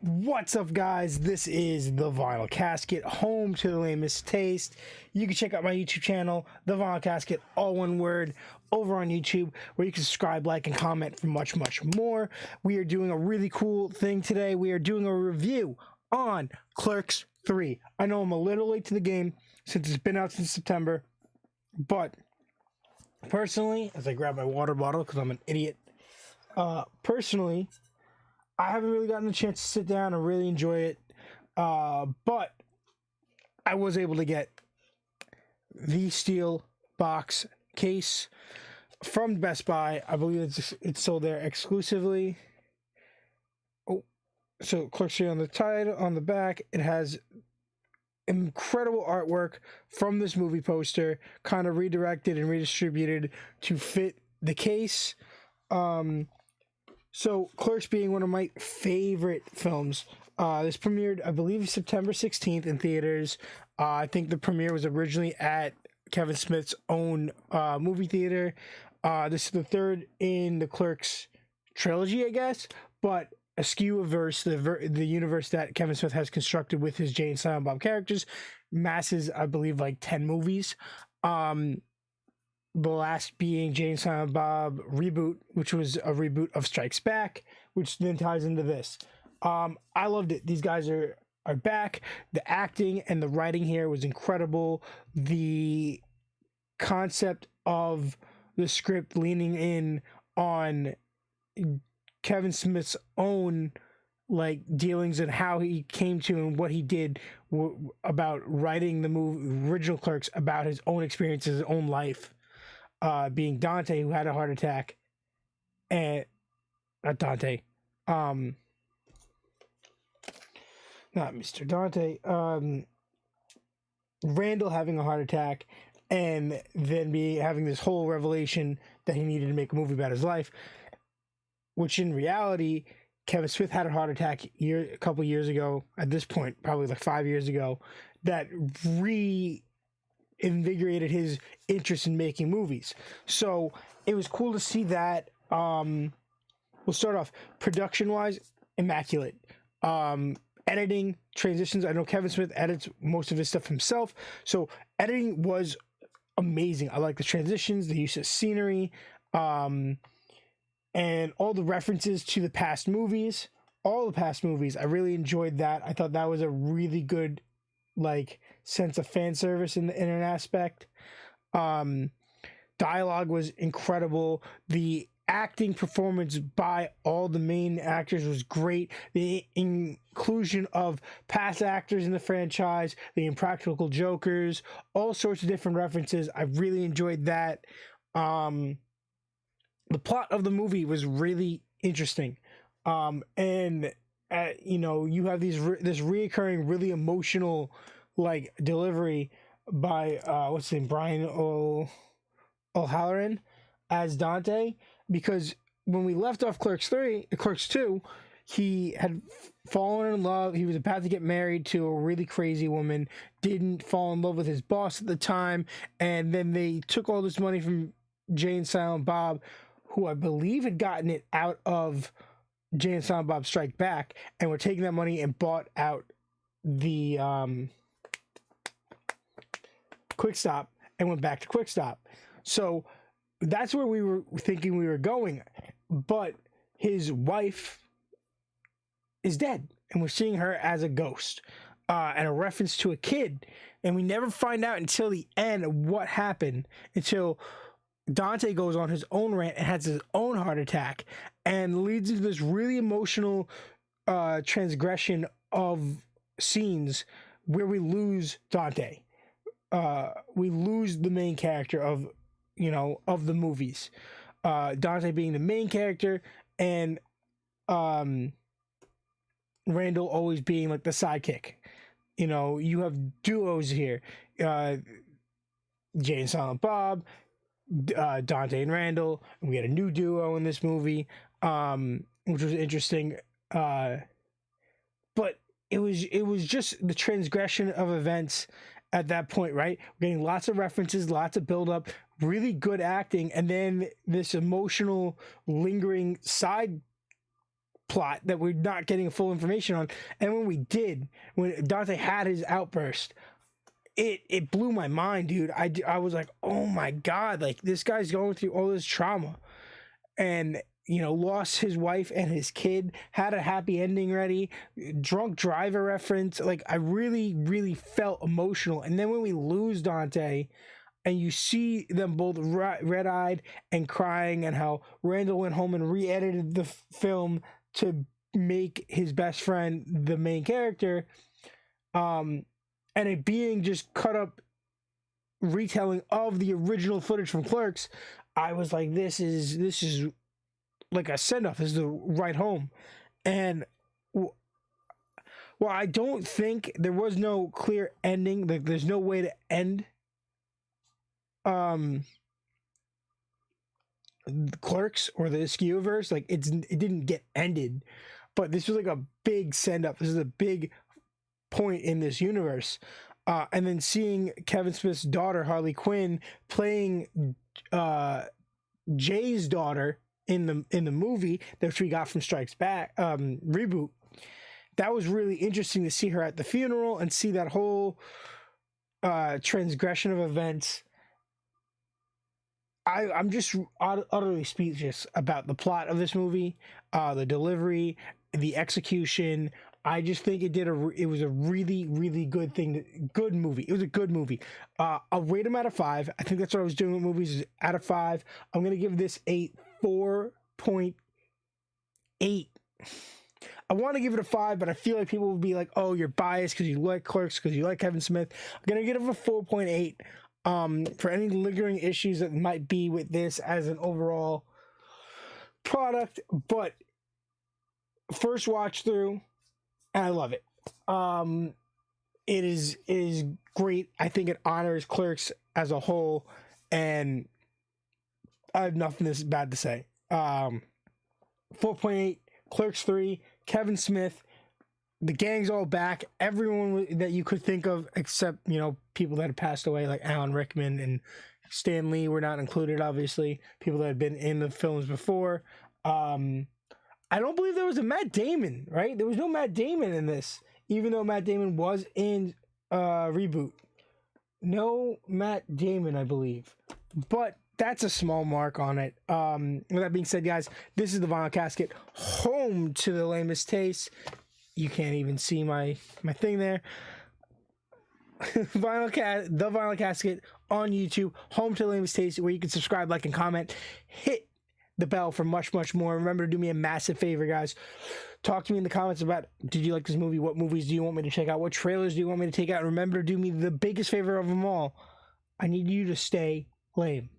What's up, guys? This is The Vinyl Casket, home to the lamest taste. You can check out my YouTube channel, The Vinyl Casket, all one word, over on YouTube, where you can subscribe, like, and comment for much, much more. We are doing a really cool thing today. We are doing a review on Clerks 3. I know I'm a little late to the game since it's been out since September, but personally, as I grab my water bottle because I'm an idiot, personally, I haven't really gotten the chance to sit down and really enjoy it, but I was able to get the steel box case from Best Buy. I believe it's sold there exclusively. Oh, so Clerks 3 on the title, on the back, it has incredible artwork from this movie poster, kind of redirected and redistributed to fit the case. So, Clerks being one of my favorite films. This premiered, I believe, September 16th in theaters. I think the premiere was originally at Kevin Smith's own movie theater. This is the third in the Clerks trilogy, I guess, but askew-averse, the universe that Kevin Smith has constructed with his Jay and Silent Bob characters, masses, I believe, like 10 movies. The last being Jay and Silent Bob reboot, which was a reboot of Strikes Back, which then ties into this. I loved it. These guys are back. The acting and the writing here was incredible. The concept of the script leaning in on Kevin Smith's own dealings and how he came to and what he did about writing the original Clerks about his own experiences, his own life. Being Dante, who had a heart attack, and not Dante, not Mr. Dante, Randall having a heart attack, and then having this whole revelation that he needed to make a movie about his life, which in reality, Kevin Smith had a heart attack a couple years ago, at this point, probably like 5 years ago, that invigorated his interest in making movies. So it was cool to see that. We'll start off production wise, immaculate. Editing, transitions, I know Kevin Smith edits most of his stuff himself, so editing was amazing. I like the transitions, the use of scenery, and all the references to the past movies, I really enjoyed that. I thought that was a really good sense of fan service in an aspect. Dialogue was incredible. The acting performance by all the main actors was great. The inclusion of past actors in the franchise, the Impractical Jokers, all sorts of different references. I really enjoyed that. The plot of the movie was really interesting. And you have this reoccurring, really emotional delivery by what's his name, Brian O'Halloran as Dante, because when we left off Clerks 2, he had fallen in love. He was about to get married to a really crazy woman, didn't fall in love with his boss at the time, and then they took all this money from Jay and Silent Bob, who I believe had gotten it out of Jay and Silent Bob Strike Back, and were taking that money and bought out the Quick Stop and went back to Quick Stop. So that's where we were thinking we were going, but his wife is dead, and we're seeing her as a ghost, and a reference to a kid, and we never find out until the end what happened, until Dante goes on his own rant and has his own heart attack, and leads into this really emotional transgression of scenes where we lose Dante. We lose the main character of the movies. Dante being the main character, and Randall always being the sidekick. You have duos here. Jay and Silent Bob, Dante and Randall, and we had a new duo in this movie, which was interesting. But it was just the transgression of events at that point, right? We're getting lots of references, lots of build up, really good acting, and then this emotional, lingering side plot that we're not getting full information on. And when we did, when Dante had his outburst, it blew my mind, dude. I was like, oh my God, like this guy's going through all this trauma, and lost his wife and his kid, had a happy ending ready, drunk driver reference. Like, I really, really felt emotional. And then when we lose Dante and you see them both red-eyed and crying, and how Randall went home and re-edited the film to make his best friend the main character, and it being just cut up retelling of the original footage from Clerks, I was like, this is like a send-off. This is the right home. And well, I don't think there was no clear ending. Like, there's no way to end Clerks or the Skewverse. Like, it didn't get ended, but this was like a big send-up. This is a big point in this universe. And then seeing Kevin Smith's daughter, Harley Quinn, playing Jay's daughter in the movie that we got from Strikes Back reboot, that was really interesting to see her at the funeral and see that whole transgression of events. I'm just utterly speechless about the plot of this movie, the delivery, the execution. I just think it was a really, really good good movie. It was a good movie. I'll rate them out of 5. I think that's what I was doing with movies, is out of 5. I'm going to give this a 4.8. I want to give it a 5, but I feel like people will be like, oh, you're biased because you like Clerks, because you like Kevin Smith. I'm going to give it a 4.8 for any lingering issues that might be with this as an overall product. But first watch through, and I love it. It is great. I think it honors Clerks as a whole, and I have nothing this bad to say. 4.8, Clerks 3, Kevin Smith, the gang's all back. Everyone that you could think of, except people that have passed away, like Alan Rickman and Stan Lee were not included. Obviously, people that had been in the films before. I don't believe there was a Matt Damon, right? There was no Matt Damon in this, even though Matt Damon was in Reboot. No Matt Damon, I believe. But that's a small mark on it. With that being said, guys, this is the Vinyl Casket, home to the lamest taste. You can't even see my thing there. The Vinyl Casket on YouTube, home to the lamest taste, where you can subscribe, like, and comment. Hit the bell for much, much more. Remember to do me a massive favor, guys. Talk to me in the comments about, did you like this movie? What movies do you want me to check out? What trailers do you want me to take out? And remember to do me the biggest favor of them all. I need you to stay lame.